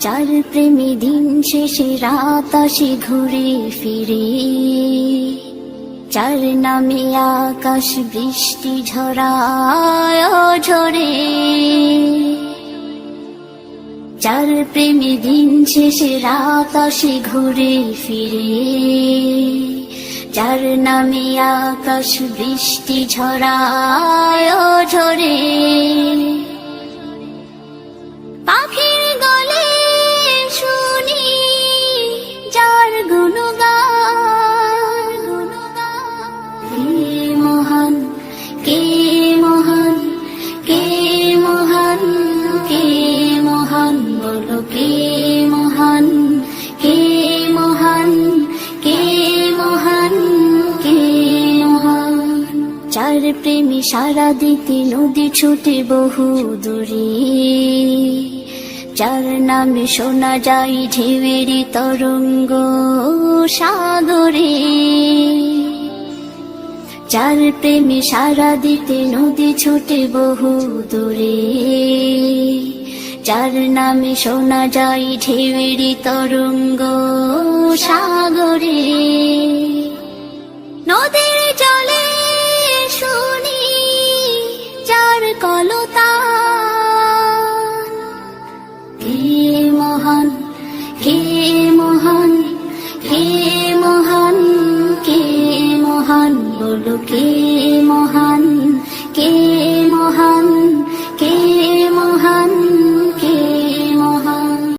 যার প্রেমে দিন শেষে রাত আসে ঘুরে ফিরে, যার নামে আকাশ বৃষ্টি ঝরায় ঝরে, যার প্রেমে দিন শেষে রাত আসে ঘুরে ফিরে, যার নামে আকাশ বৃষ্টি ঝরায় ঝরে। পাখির গলে শুনি যার গুণগান, কে মহান, কে মহান, কে মহান, কে মহান, বলো কে মহান, কে মহান, কে মহান, কে মহান। যার প্রেমে সারা দিতে নদী ছুটে বহু দূরে, যার নামে শোনা যায় ঢেউয়ের তরঙ্গ সাগরে, যার প্রেমে সারা দিতে নদী ছুটে বহু দূরে, যার নামে শোনা যায় ঢেউয়ের তরঙ্গ সাগরে। নদীর জলে শুনি যার কলতান, কে মহান, কে মহান, কে মহান, কে মহান, বলো কে মহান, কে মহান,